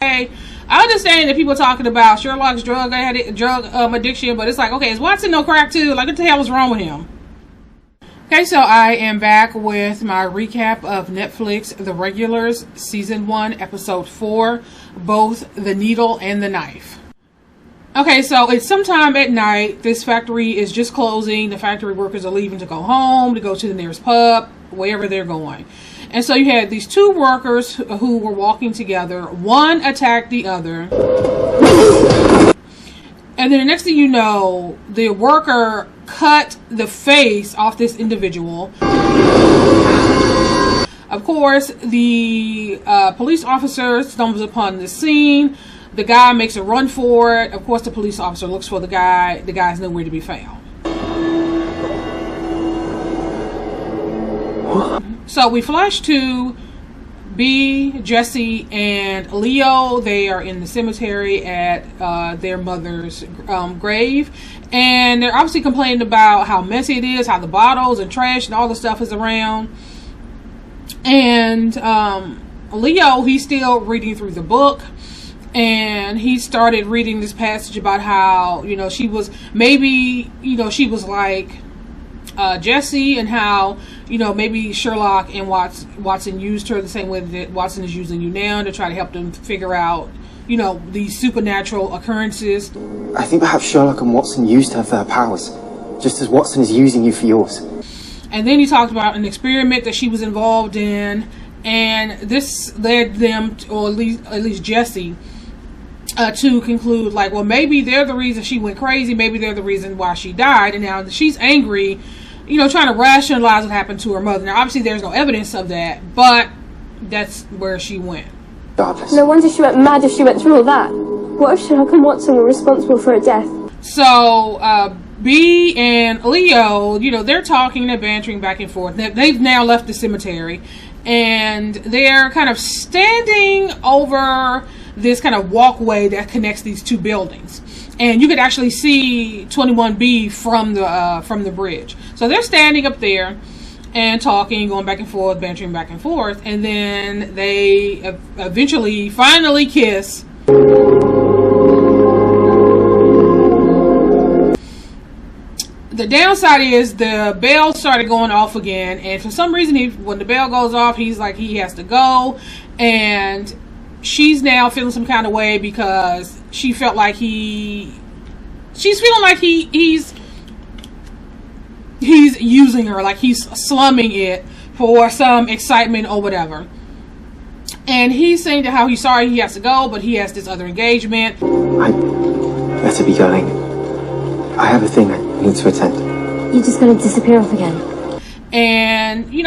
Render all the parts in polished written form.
I understand that people are talking about Sherlock's drug addiction, but it's like, okay, is Watson no crack too? Like, what the hell is wrong with him? Okay, so I am back with my recap of Netflix The Regulars, Season 1, Episode 4, both The Needle and the Knife. Okay, so it's sometime at night. This factory is just closing. The factory workers are leaving to go home, to go to the nearest pub, wherever they're going. And so you had these two workers who were walking together. One attacked the other. And then the next thing you know, the worker cut the face off this individual. Of course, the police officer stumbles upon the scene. The guy makes a run for it. Of course, the police officer looks for the guy. The guy's nowhere to be found. So we flash to B, Jesse, and Leo. They are in the cemetery at their mother's grave. And they're obviously complaining about how messy it is, how the bottles and trash and all the stuff is around. And Leo, he's still reading through the book. And he started reading this passage about how, she was like Jesse, and how, maybe Sherlock and Watson used her the same way that Watson is using you now to try to help them figure out, these supernatural occurrences. I think perhaps Sherlock and Watson used her for her powers, just as Watson is using you for yours. And then he talked about an experiment that she was involved in, and this led them, or at least Jesse, to conclude, like, well, maybe they're the reason she went crazy, maybe they're the reason why she died, and now she's angry, trying to rationalize what happened to her mother. Now, obviously, there's no evidence of that, but that's where she went. No wonder she went mad if she went through all that. What if Sherlock and Watson were responsible for her death? So, B and Leo, they're talking, they're bantering back and forth. They've now left the cemetery, and they're kind of standing over this kind of walkway that connects these two buildings, and you could actually see 21B from the bridge. So they're standing up there and talking, going back and forth, bantering back and forth, and then they eventually finally kiss. The downside is the bell started going off again, and for some reason, when the bell goes off, he's like, he has to go, and she's now feeling some kind of way because she felt like she's feeling like he's using her, like he's slumming it for some excitement or whatever. And he's saying to how he's sorry he has to go, but he has this other engagement. I better be going. I have a thing I need to attend. You're just going to disappear off again? And, he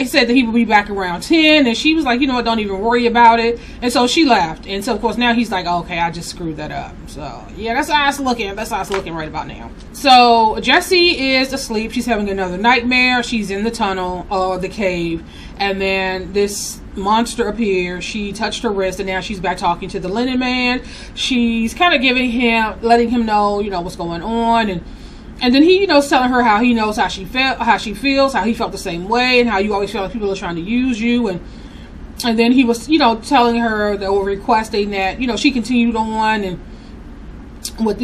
said that he would be back around 10, and she was like, don't even worry about it. And so she left. And so, of course, now he's like, okay, I just screwed that up. So, yeah, that's how it's looking. That's how it's looking right about now. So, Jessie is asleep. She's having another nightmare. She's in the tunnel or the cave. And then this monster appears. She touched her wrist, and now she's back talking to the linen man. She's kind of letting him know, what's going on. And then he, telling her how he knows how she feels, how he felt the same way, and how you always feel like people are trying to use you. And then he was, telling her that, or requesting that, she continued on and with,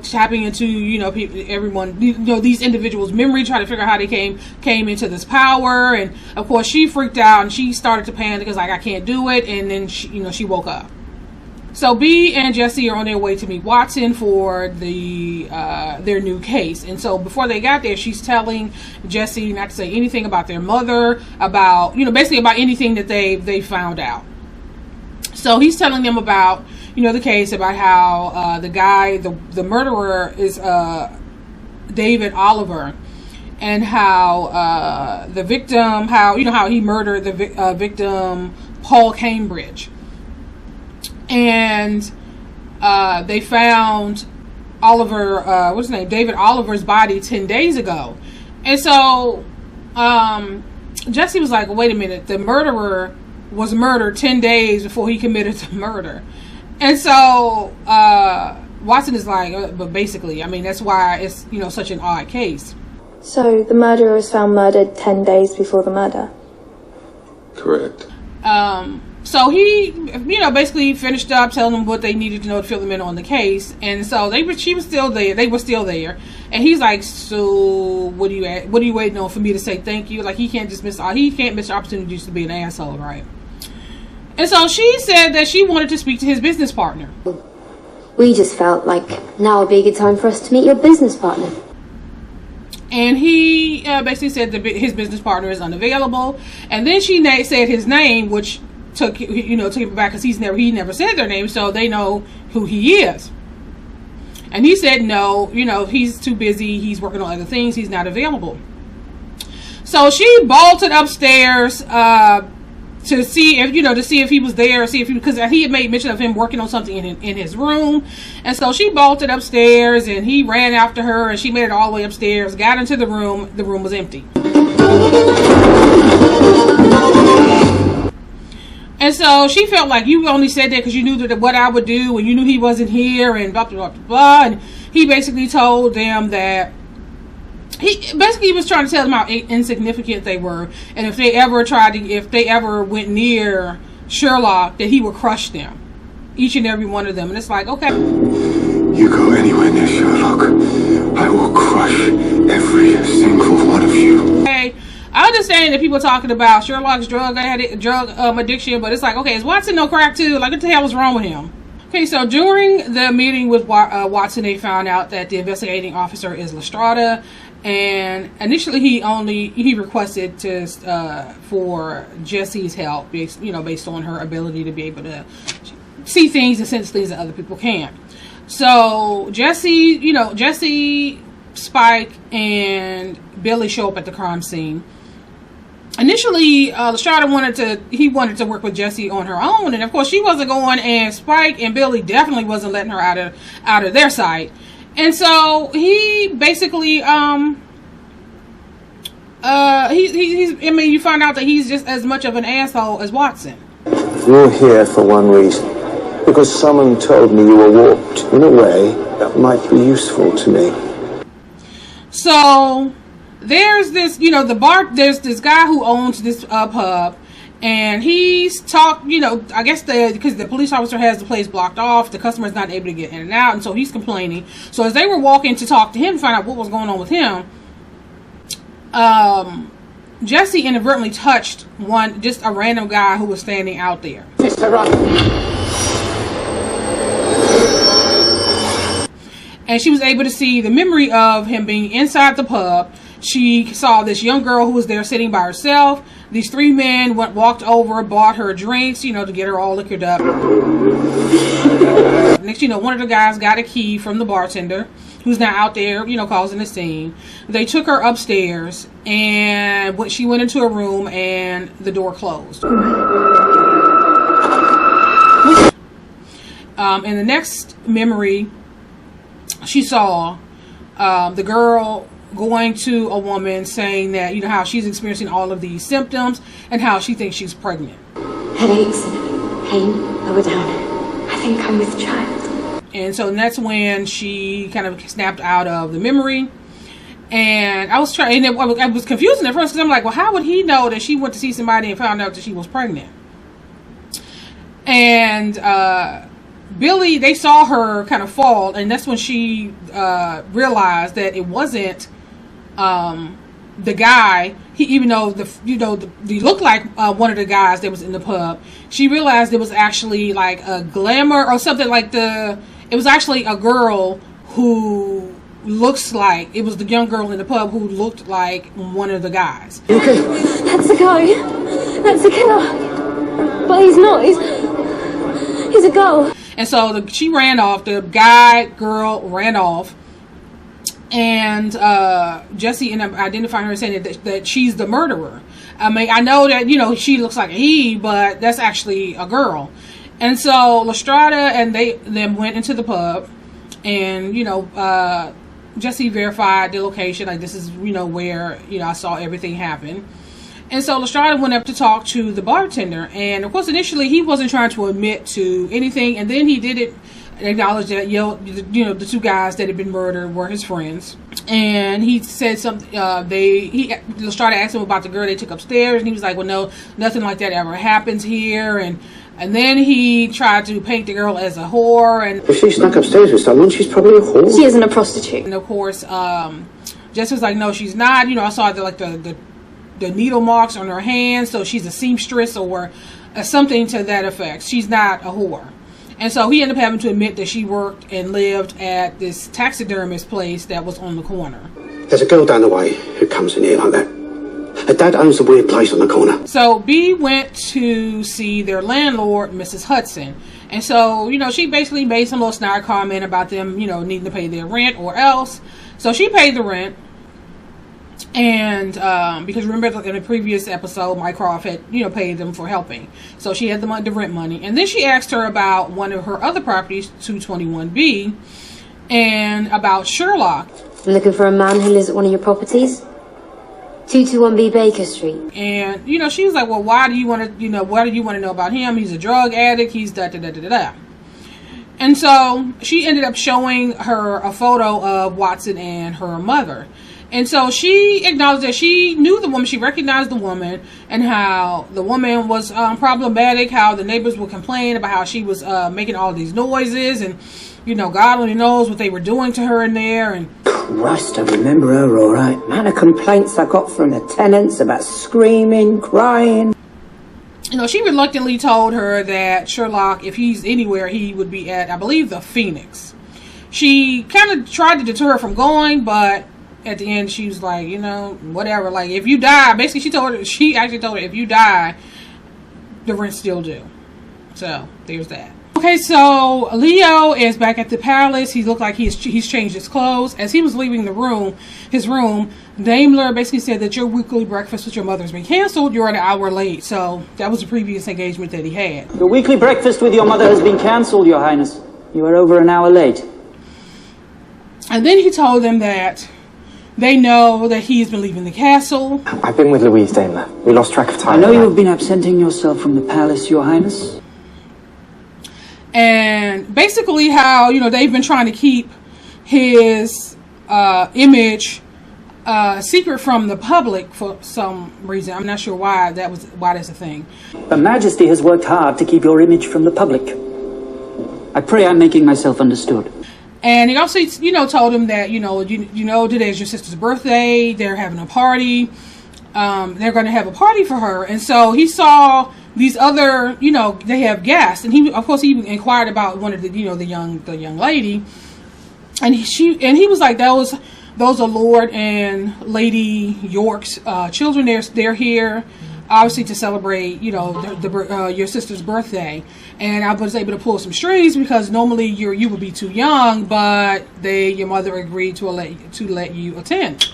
tapping into, everyone, these individuals' memory, trying to figure out how they came into this power. And of course, she freaked out and she started to panic because, like, I can't do it. And then she woke up. So B and Jesse are on their way to meet Watson for their new case. And so before they got there, she's telling Jesse not to say anything about their mother, about, basically about anything that they found out. So he's telling them about, the case, about how the guy, the murderer is David Oliver, and how the victim, how he murdered the victim Paul Cambridge. And they found David Oliver's body 10 days ago. And so Jesse was like, wait a minute, the murderer was murdered 10 days before he committed the murder. And so Watson is like, but basically, that's why it's, such an odd case. So the murderer was found murdered 10 days before the murder? Correct. So he, basically finished up telling them what they needed to know to fill them in on the case. And so she was still there. They were still there. And he's like, so what are you waiting on for me to say thank you? Like, he can't miss opportunities to be an asshole, right? And so she said that she wanted to speak to his business partner. We just felt like now would be a good time for us to meet your business partner. And he basically said that his business partner is unavailable. And then she said his name, which took him back, because he never said their name, so they know who he is. And he said no, he's too busy, he's working on other things, he's not available. So she bolted upstairs to see if he was there, because he had made mention of him working on something in his room. And so she bolted upstairs, and he ran after her, and she made it all the way upstairs, got into the room was empty. And so she felt like, you only said that because you knew what I would do, and you knew he wasn't here, and blah, blah, blah, blah. And he basically told them that he was trying to tell them how insignificant they were, and if they ever went near Sherlock, that he would crush them, each and every one of them. And it's like, okay, you go anywhere near Sherlock, I will crush every single one of you. Okay, I understand that people are talking about Sherlock's drug addiction, but it's like, okay, is Watson no crack too? Like, what the hell is wrong with him? Okay, so during the meeting with Watson, they found out that the investigating officer is Lestrada, and initially he requested for Jesse's help, based on her ability to be able to see things and sense things that other people can't. So Jesse, Spike, and Billy show up at the crime scene. Initially, Lestrada wanted to work with Jessie on her own, and of course she wasn't going, and Spike and Billy definitely wasn't letting her out of their sight. And so he basically you find out that he's just as much of an asshole as Watson. You're here for one reason, because someone told me you were warped in a way that might be useful to me. So there's this, there's this guy who owns this pub, and he's I guess because the police officer has the place blocked off, the customer's not able to get in and out, and so he's complaining. So as they were walking to talk to him, find out what was going on with him, Jesse inadvertently touched a random guy who was standing out there. And she was able to see the memory of him being inside the pub. She saw this young girl who was there sitting by herself. These three men walked over, bought her drinks, to get her all liquored up. Next, one of the guys got a key from the bartender, who's now out there, causing a scene. They took her upstairs, and she went into a room, and the door closed. In the next memory, she saw the girl going to a woman saying that, how she's experiencing all of these symptoms and how she thinks she's pregnant. Headaches, pain, lower down. I think I'm with child. And so that's when she kind of snapped out of the memory. And I was confusing at first, because I'm like, well, how would he know that she went to see somebody and found out that she was pregnant? And Billy, they saw her kind of fall, and that's when she realized that it wasn't the guy. Even though he looked like one of the guys that was in the pub, she realized it was actually like a glamour or something like it was actually a girl who looks like, it was the young girl in the pub who looked like one of the guys. Okay. That's the guy. That's the killer. But he's not. He's a girl. And so she ran off. The girl ran off. And Jesse ended up identifying her and saying that she's the murderer. I mean, I know that, she looks like a he, but that's actually a girl. And so Lestrada and they then went into the pub, and, Jesse verified the location. Like, this is, where, I saw everything happen. And so Lestrada went up to talk to the bartender. And, of course, initially he wasn't trying to admit to anything. And then he did acknowledge that, the two guys that had been murdered were his friends. And he said something, Lestrada asked him about the girl they took upstairs. And he was like, well, no, nothing like that ever happens here. And And then he tried to paint the girl as a whore. And If she snuck upstairs with someone, she's probably a whore. She isn't a prostitute. of course, Jess was like, no, she's not. You know, I saw the needle marks on her hands, so she's a seamstress or something to that effect. She's not a whore. And so he ended up having to admit that she worked and lived at this taxidermist place that was on the corner. There's a girl down the way who comes in here like that. Her dad owns a weird place on the corner. So B went to see their landlord, Mrs. Hudson. And so, you know, she basically made some little snide comment about them, you know, needing to pay their rent or else. So she paid the rent. And because remember in the previous episode, Mycroft had, you know, paid them for helping. So she had the rent money. And then she asked her about one of her other properties, 221B, and about Sherlock. I'm looking for a man who lives at one of your properties. 221B Baker Street. And, you know, she was like, well, why do you want to know about him? He's a drug addict. He's da-da-da-da-da. And so she ended up showing her a photo of Watson and her mother. And so she acknowledged that she knew the woman, she recognized the woman, and how the woman was problematic, how the neighbors would complain about how she was making all these noises, and, you know, God only knows what they were doing to her in there. And Christ, I remember her all right. Man of complaints I got from the tenants about screaming, crying. You know, she reluctantly told her that Sherlock, if he's anywhere, he would be at, I believe, the Phoenix. She kind of tried to deter her from going, but at the end she was like, you know, whatever, like, if you die, basically she actually told her, if you die, the rent's still due. So there's that. Okay, so Leo is back at the palace. He looked like he's changed his clothes. As he was leaving his room, Daimler basically said that your weekly breakfast with your mother has been canceled. You're an hour late. So that was the previous engagement that he had. Your weekly breakfast with your mother has been cancelled, Your Highness. You are over an hour late. And then he told them that they know that he's been leaving the castle. I've been with Louise, Daimler. We lost track of time. I know you have been absenting yourself from the palace, Your Highness. And basically how, you know, they've been trying to keep his image secret from the public for some reason. I'm not sure why that's a thing. Her Majesty has worked hard to keep your image from the public. I pray I'm making myself understood. And he also, you know, told him that, you know, today's your sister's birthday. They're having a party. They're going to have a party for her. And so he saw these other, you know, they have guests. And he, of course, he inquired about one of the, you know, the young lady. And he was like, those are Lord and Lady York's children. They're here, obviously, to celebrate, you know, your sister's birthday. And I was able to pull some strings because normally you would be too young, but your mother agreed to let you attend.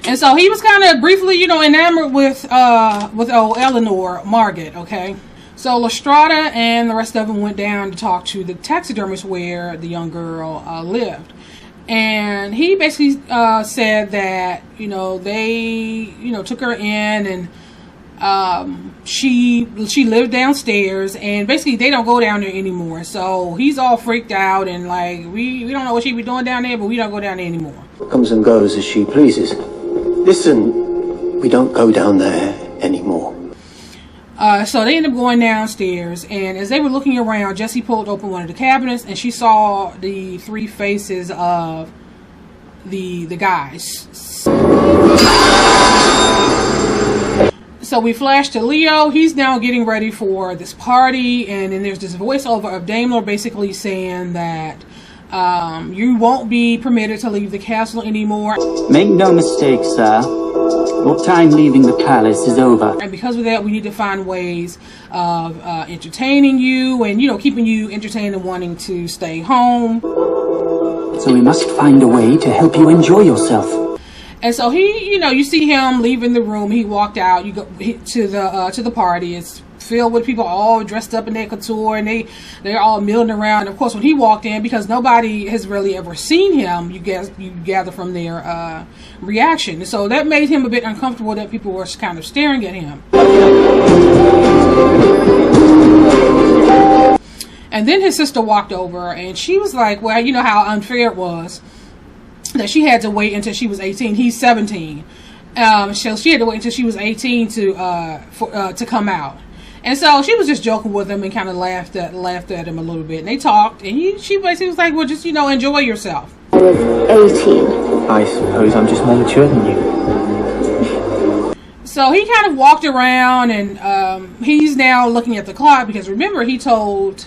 And so he was kind of briefly, you know, enamored with old Eleanor Margaret. Okay, so Lestrada and the rest of them went down to talk to the taxidermist where the young girl lived. And he basically said that, you know, they, you know, took her in, and she lived downstairs, and basically they don't go down there anymore. So he's all freaked out, and like, we don't know what she be doing down there, but we don't go down there anymore. Comes and goes as she pleases. Listen, we don't go down there anymore. So they ended up going downstairs, and as they were looking around, Jessie pulled open one of the cabinets, and she saw the three faces of the guys. So we flash to Leo. He's now getting ready for this party, and then there's this voiceover of Daimler basically saying that you won't be permitted to leave the castle anymore. Make no mistake, sir. Your time leaving the palace is over. And because of that, we need to find ways of entertaining you and, you know, keeping you entertained and wanting to stay home. So we must find a way to help you enjoy yourself. And so he, you know, you see him leaving the room. He walked out. You go to the party. It's filled with people all dressed up in their couture, and they're all milling around. And of course, when he walked in, because nobody has really ever seen him, you gather from their reaction. And so that made him a bit uncomfortable that people were kind of staring at him. And then his sister walked over, and she was like, well, you know how unfair it was that she had to wait until she was 18. He's 17. So she had to wait until she was 18 to come out. And so she was just joking with him and kind of laughed at him a little bit. And they talked, and she basically was like, well, just, you know, enjoy yourself. I was 18. I suppose I'm just more mature than you. So he kind of walked around, and he's now looking at the clock, because remember, he told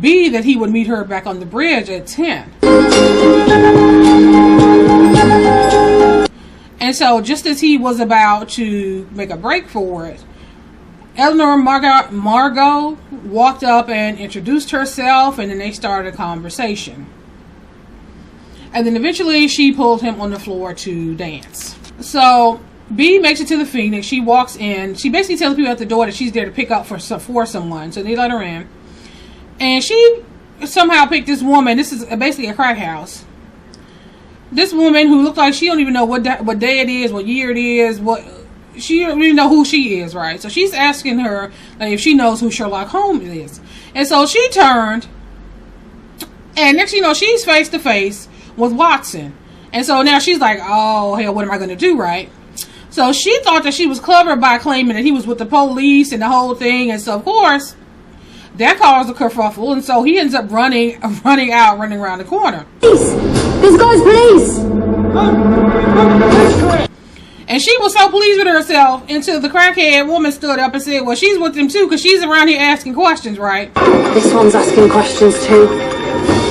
B that he would meet her back on the bridge at 10. And so just as he was about to make a break for it, Eleanor Margot walked up and introduced herself, and then they started a conversation. And then eventually she pulled him on the floor to dance. So B makes it to the Phoenix. She walks in. She basically tells people at the door that she's there to pick up for someone. So they let her in. And she somehow picked this woman. This is basically a crack house. This woman who looked like she don't even know what day it is, what year it is, she don't even know who she is, right? So she's asking her like, if she knows who Sherlock Holmes is. And so she turned, and next you know, she's face to face with Watson. And so now she's like, oh hell, what am I going to do, right? So she thought that she was clever by claiming that he was with the police and the whole thing. And so of course that caused a kerfuffle, and so he ends up running around the corner. Police! This guy's police! And she was so pleased with herself until the crackhead woman stood up and said, well, she's with him too, because she's around here asking questions, right? This one's asking questions too.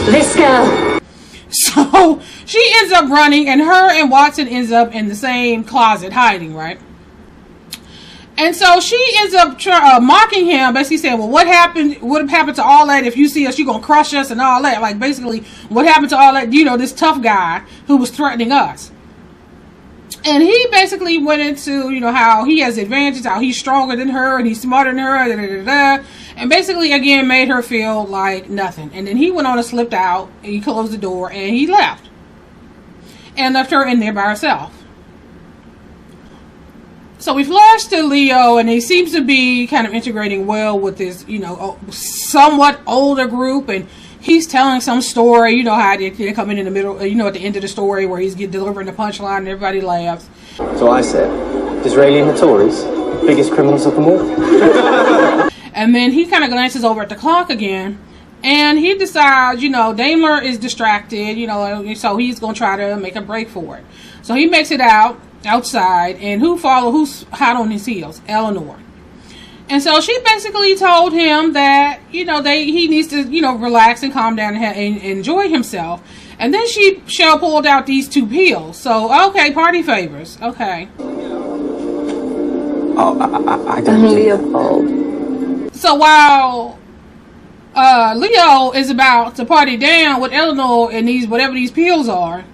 This girl. So she ends up running, and her and Watson ends up in the same closet hiding, right? And so she ends up mocking him, basically saying, well, what would have happened to all that if you see us, you're going to crush us and all that. Like, basically, what happened to all that, you know, this tough guy who was threatening us. And he basically went into, you know, how he has advantages, how he's stronger than her and he's smarter than her, and basically, again, made her feel like nothing. And then he went on and slipped out, and he closed the door, and he left. And left her in there by herself. So we flash to Leo, and he seems to be kind of integrating well with this, you know, somewhat older group, and he's telling some story, you know, how they come in the middle, you know, at the end of the story where he's delivering the punchline and everybody laughs. So I said, Disraeli and the Tories, biggest criminals of them all. And then he kind of glances over at the clock again, and he decides, you know, Daimler is distracted, you know, so he's going to try to make a break for it. So he makes it outside, and who's hot on his heels? Eleanor. And so she basically told him that, you know, he needs to, you know, relax and calm down and enjoy himself. And then she pulled out these 2 pills. So, okay, party favors. Okay. Oh, I don't Only a bulb. So while Leo is about to party down with Eleanor and whatever these pills are,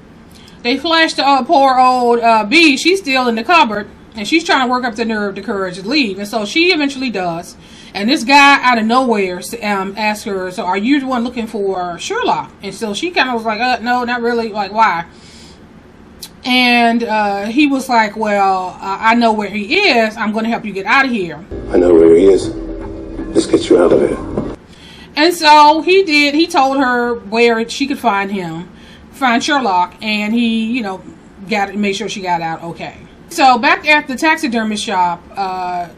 they flash to poor old B. She's still in the cupboard, and she's trying to work up the courage to leave. And so she eventually does. And this guy out of nowhere asks her, so are you the one looking for Sherlock? And so she kind of was like, no, not really. Like, why? And he was like, well, I know where he is. I'm going to help you get out of here. I know where he is. Let's get you out of here. And so he did. He told her where she could find Sherlock, and he, you know, made sure she got out okay. So back at the taxidermist shop,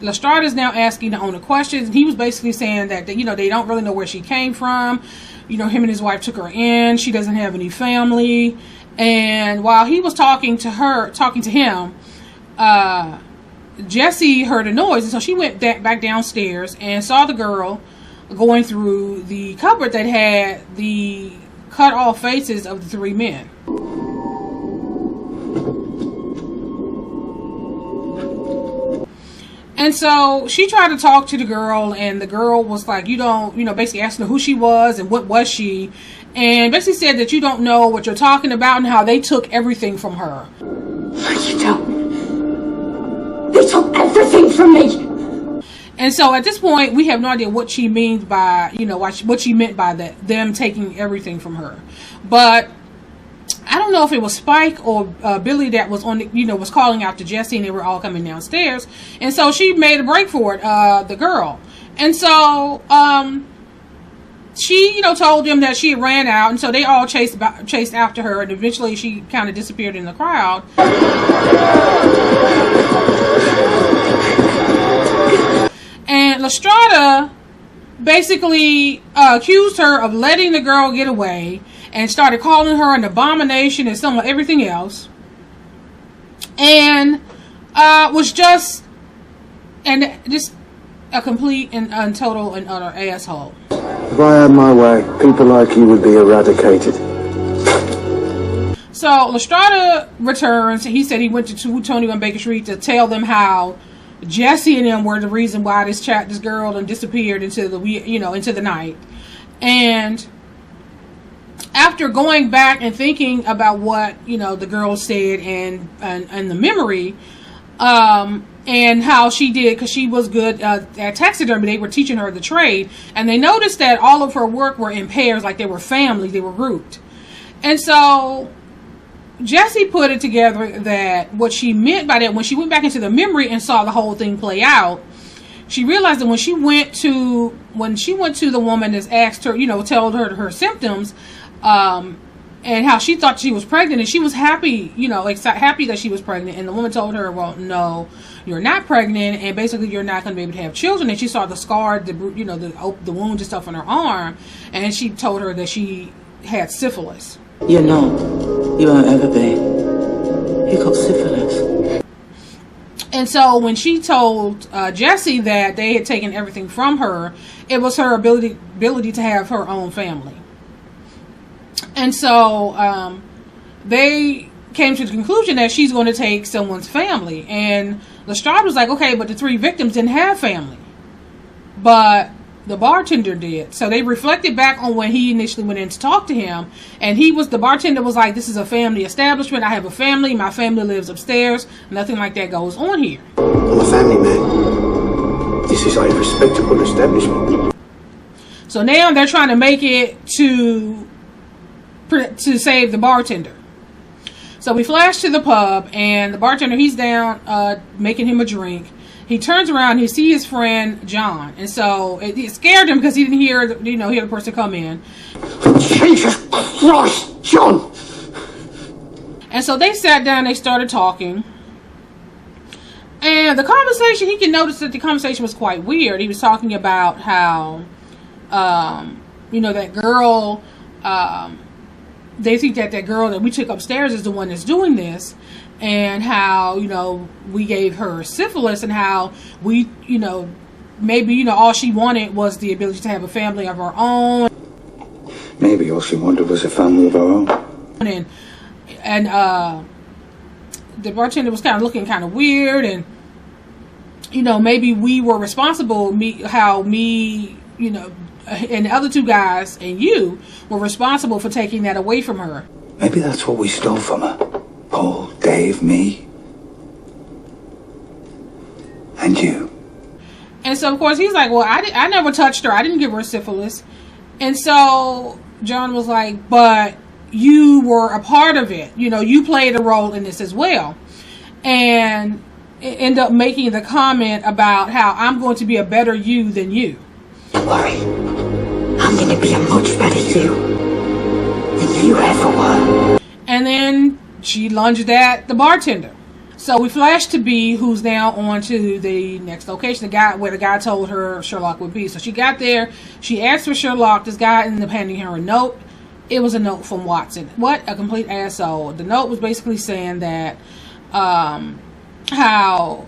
Lestrade is now asking the owner questions, and he was basically saying that, you know, they don't really know where she came from. You know, him and his wife took her in. She doesn't have any family. And while he was talking to him, Jessie heard a noise, and so she went back downstairs and saw the girl going through the cupboard that had the cut off faces of the 3 men. And so she tried to talk to the girl, and the girl was like, you don't, you know, basically asking her who she was and what was she, and basically said that you don't know what you're talking about and how they took everything from her. You don't. They took everything from me. And so at this point, we have no idea what she means by, you know, what she meant by that, them taking everything from her. But I don't know if it was Spike or Billy that was on the, you know, was calling out to Jessie, and they were all coming downstairs. And so she made a break for it, the girl. And so she, you know, told them that she ran out, and so they all chased after her, and eventually she kind of disappeared in the crowd. And Lestrada basically accused her of letting the girl get away and started calling her an abomination and some of everything else, and was just a complete and total and utter asshole. If I had my way, people like you would be eradicated. So Lestrada returns. He said he went to 221 Baker Street to tell them how Jesse and them were the reason why this girl disappeared into the night. And after going back and thinking about what the girl said and the memory, and how she did, because she was good at taxidermy, they were teaching her the trade, and they noticed that all of her work were in pairs, like they were family, they were grouped. And so Jessie put it together that what she meant by that, when she went back into the memory and saw the whole thing play out, she realized that when she went to the woman that asked her, told her her symptoms, and how she thought she was pregnant, and she was happy, happy that she was pregnant, and the woman told her, well, no, you're not pregnant, and basically you're not going to be able to have children. And she saw the scar, the wounds and stuff on her arm, and she told her that she had syphilis. You won't ever be. You got syphilis. And so when she told Jessie that they had taken everything from her, it was her ability to have her own family. And so they came to the conclusion that she's going to take someone's family. And Lestrade was like, okay, but the 3 victims didn't have family. But the bartender did. So they reflected back on when he initially went in to talk to him. And the bartender was like, this is a family establishment. I have a family. My family lives upstairs. Nothing like that goes on here. I'm a family man. This is a respectable establishment. So now they're trying to make it to save the bartender. So we flash to the pub, and the bartender, he's down making him a drink. He turns around, he sees his friend John, and so it scared him because he didn't hear the person come in. Jesus Christ, John! And so they sat down, they started talking, and the conversation, he can notice that the conversation was quite weird. He was talking about how that girl, they think that girl that we took upstairs is the one that's doing this, and how we gave her syphilis, and how we maybe all she wanted was the ability to have a family of her own. Maybe all she wanted was a family of her own. And the bartender was kind of looking kind of weird, and maybe we were responsible, and the other 2 guys and you were responsible for taking that away from her. Maybe that's what we stole from her. Paul, Dave, me, and you. And so, of course, he's like, well, I never touched her. I didn't give her syphilis. And so John was like, but you were a part of it. You played a role in this as well. And it ended up making the comment about how I'm going to be a better you than you. Don't worry. I'm going to be a much better you than you ever were. And then she lunged at the bartender. So we flash to B, who's now on to the next location, where the guy told her Sherlock would be. So she got there. She asked for Sherlock. This guy ended up handing her a note. It was a note from Watson. What a complete asshole. The note was basically saying that how,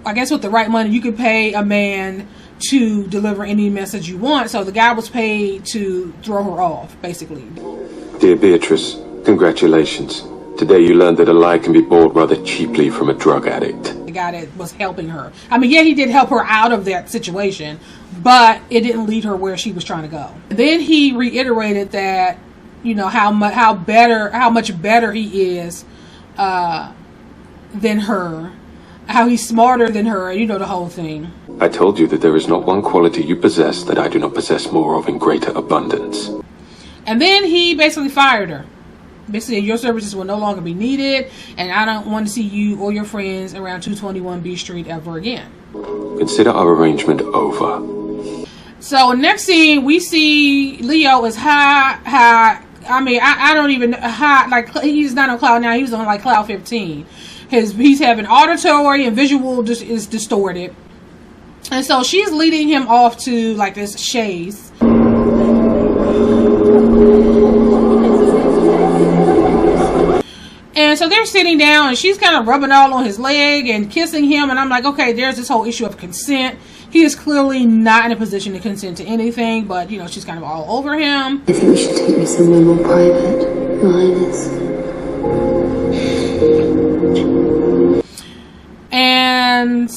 I guess with the right money, you could pay a man to deliver any message you want. So the guy was paid to throw her off, basically. Dear Beatrice, congratulations. Today you learned that a lie can be bought rather cheaply from a drug addict. The guy that was helping her. I mean, yeah, he did help her out of that situation, but it didn't lead her where she was trying to go. Then he reiterated that, how much better he is than her, how he's smarter than her, the whole thing. I told you that there is not one quality you possess that I do not possess more of in greater abundance. And then he basically fired her. Basically, your services will no longer be needed, and I don't want to see you or your friends around 221 B Street ever again. Consider our arrangement over. So next scene, we see Leo is high. I mean, I don't even high. Like, he's not on cloud now. He was on like cloud 15. He's having auditory and visual is distorted. And so she's leading him off to like this chaise. And so they're sitting down and she's kind of rubbing all on his leg and kissing him. And I'm like, okay, there's this whole issue of consent. He is clearly not in a position to consent to anything, but you know, she's kind of all over him. I think we should take me somewhere more private, Your Highness. And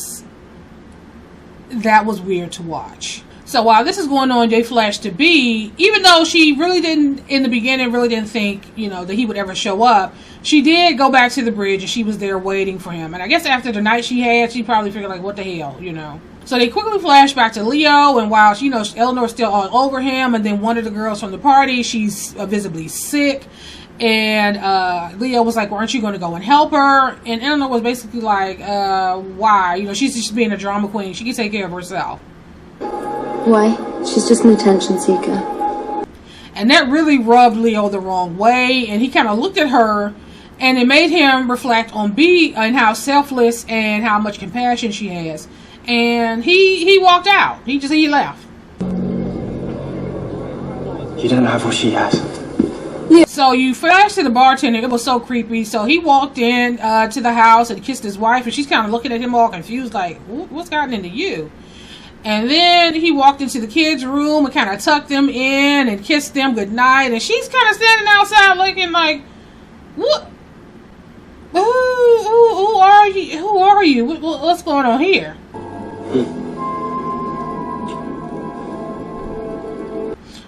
that was weird to watch. So while this is going on, they flash to B. Even though she really didn't, in the beginning, really didn't think, you know, that he would ever show up, she did go back to the bridge and she was there waiting for him. And I guess after the night she had, she probably figured like, what the hell, you know. So they quickly flash back to Leo, and while, you know, Eleanor's still all over him, and then one of the girls from the party, she's visibly sick. And Leo was like, well, aren't you going to go and help her? And Eleanor was basically like, why? You know, she's just being a drama queen. She can take care of herself. Why? She's just an attention seeker. And that really rubbed Leo the wrong way. And he kind of looked at her, and it made him reflect on B and how selfless and how much compassion she has. And he walked out. He left. You don't have what she has. Yeah. So you flash to the bartender. It was so creepy. So he walked in to the house and kissed his wife, and she's kind of looking at him all confused, like, what's gotten into you? And then he walked into the kids' room and kind of tucked them in and kissed them goodnight. And she's kind of standing outside looking like, what? Who are you? Who are you? What's going on here?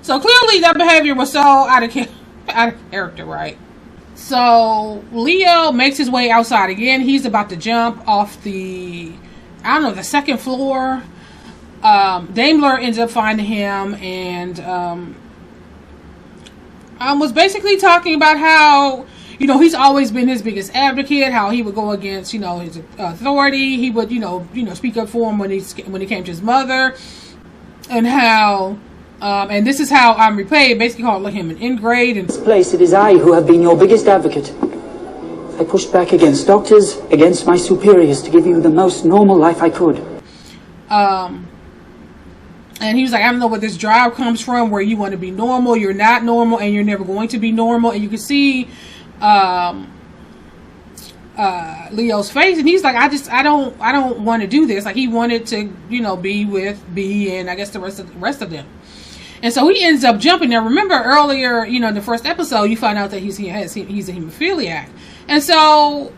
So clearly that behavior was so out of character, right? So Leo makes his way outside again. He's about to jump off the, I don't know, the second floor. Daimler ends up finding him and was basically talking about how, you know, he's always been his biggest advocate, how he would go against, you know, his authority. He would, you know, speak up for him when he came to his mother, and how, and this is how I'm repaid. Basically called him an ingrate. And In this place, it is I who have been your biggest advocate. I pushed back against doctors, against my superiors, to give you the most normal life I could. And he was like, I don't know where this drive comes from, where you want to be normal, you're not normal, and you're never going to be normal. And you can see Leo's face, and he's like, I don't want to do this. Like, he wanted to, you know, be with B and I guess the rest of them. And so he ends up jumping. Now, remember earlier, you know, in the first episode, you find out that he's a hemophiliac. And so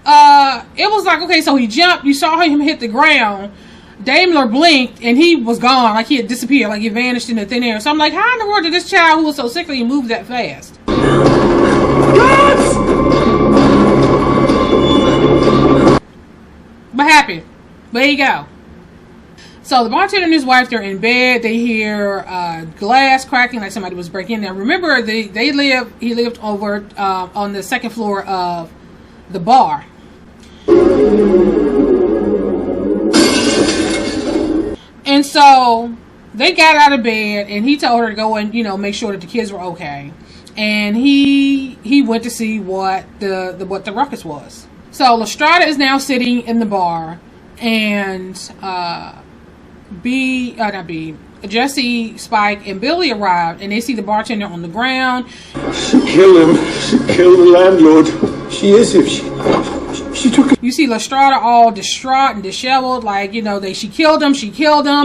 it was like, okay, so he jumped. You saw him hit the ground. Daimler blinked, and he was gone. Like, he had disappeared. Like, he vanished in the thin air. So I'm like, how in the world did this child who was so sickly move that fast? But happy. There you go. So the bartender and his wife, they're in bed. They hear glass cracking, like somebody was breaking in there. Remember, he lived over on the second floor of the bar. And so they got out of bed, and he told her to go and, you know, make sure that the kids were okay. And he went to see what the ruckus was. So Lestrada is now sitting in the bar, and Jesse, Spike, and Billy arrived, and they see the bartender on the ground. She killed him. She killed the landlord. She is if she took it. You see Lestrada all distraught and disheveled, like, you know, she killed him,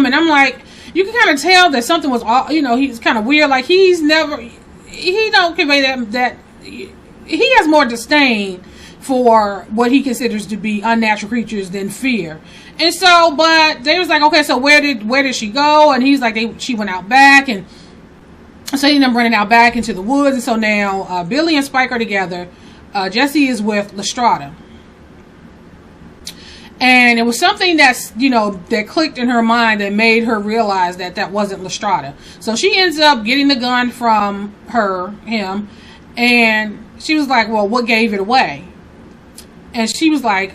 and I'm like, you can kind of tell that something was, you know, he's kind of weird. Like, he don't convey that he has more disdain for what he considers to be unnatural creatures than fear. And so, but they was like, okay, so where did she go? And he's like, she went out back, and so he ended up running out back into the woods. And so now Billy and Spike are together. Jesse is with Lestrada. And it was something that's, you know, that clicked in her mind that made her realize that wasn't Lestrada. So she ends up getting the gun from him, and she was like, well, what gave it away? And she was like,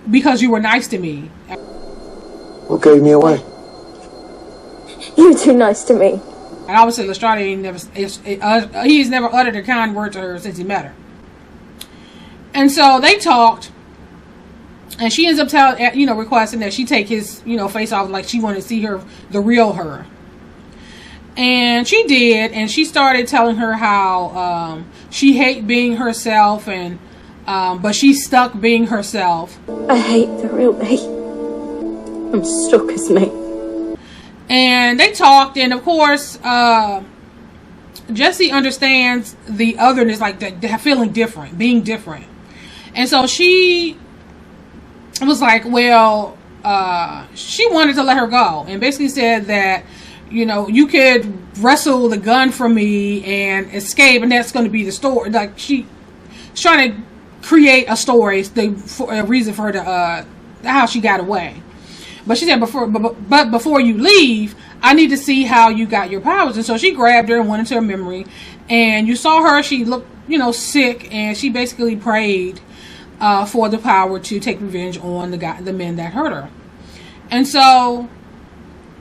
because you were nice to me. What gave me away? You were too nice to me. And obviously Lestrada he's never uttered a kind word to her since he met her. And so they talked. And she ends up requesting that she take his, face off, like she wanted to see her, the real her. And she did, and she started telling her how she hates being herself, and but she's stuck being herself. I hate the real me. I'm stuck as me. And they talked, and of course, Jessie understands the otherness, like the feeling different, being different. And so she was like, well, she wanted to let her go, and basically said that, you could wrestle the gun from me and escape, and that's going to be the story. Like, she's trying to create a story, a reason for her to, how she got away. But she said, before you leave, I need to see how you got your powers. And so she grabbed her and went into her memory, and you saw her, she looked, sick, and she basically prayed for the power to take revenge on the men that hurt her. And so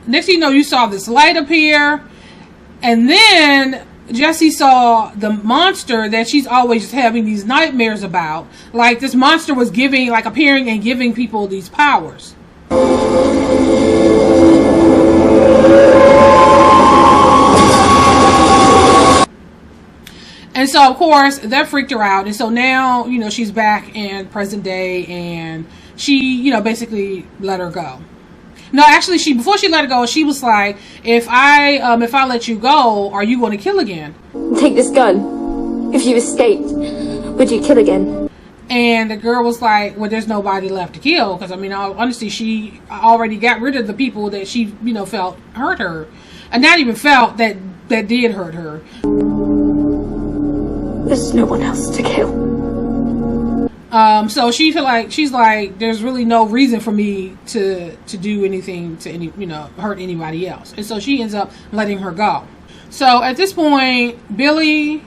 next thing you know, you saw this light appear, and then Jessie saw the monster that she's always having these nightmares about. Like, this monster was appearing and giving people these powers. And so, of course, that freaked her out. And so now, she's back in present day, and she, basically let her go. No, actually, before she let her go, she was like, if I let you go, are you going to kill again? Take this gun. If you escaped, would you kill again? And the girl was like, well, there's nobody left to kill. Because, honestly, she already got rid of the people that she, felt hurt her. And not even felt that did hurt her. There's no one else to kill. So she's like, there's really no reason for me to do anything to hurt anybody else. And so she ends up letting her go. So at this point, Billy,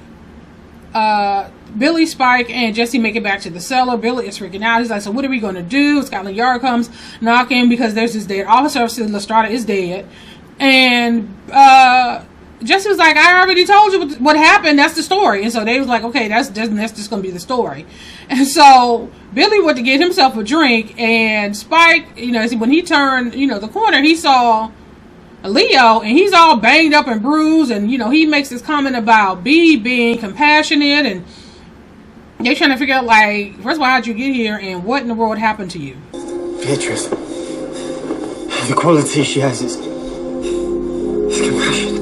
Spike, and Jessie make it back to the cellar. Billy is freaking out. He's like, so what are we going to do? Scotland Yard comes knocking because there's this dead officer. Lestrada is dead. And Jessie was like, I already told you what happened. That's the story. And so they was like, okay, that's just going to be the story. And so Billy went to get himself a drink, and Spike, when he turned, the corner, he saw Leo, and he's all banged up and bruised, and, he makes this comment about Bee being compassionate, and they're trying to figure out, like, first of all, how'd you get here, and what in the world happened to you? Beatrice, the quality she has is compassion.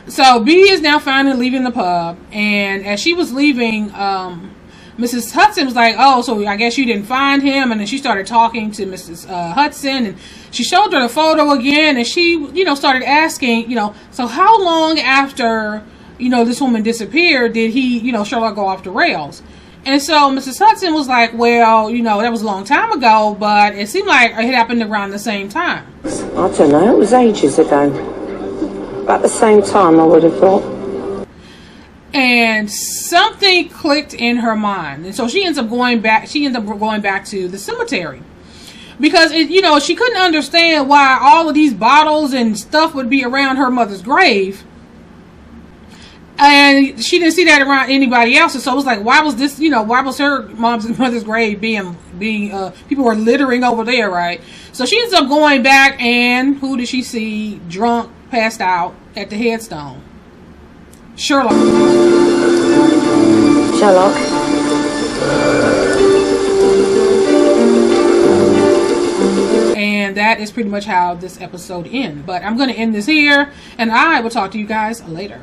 So Bee is now finally leaving the pub, and as she was leaving, Mrs. Hudson was like, oh, so I guess you didn't find him. And then she started talking to Mrs. Hudson, and she showed her the photo again, and she, started asking, so how long after, this woman disappeared did he, Sherlock go off the rails? And so Mrs. Hudson was like, well, that was a long time ago, but it seemed like it happened around the same time. I don't know, it was ages ago. About the same time, I would have thought. And something clicked in her mind, and so she ends up going back. She ends up going back to the cemetery because she couldn't understand why all of these bottles and stuff would be around her mother's grave, and she didn't see that around anybody else's. So it was like, why was this? Why was her mother's grave being people were littering over there, right? So she ends up going back, and who did she see? Drunk, passed out at the headstone. Sherlock. And that is pretty much how this episode ends. But I'm going to end this here, and I will talk to you guys later.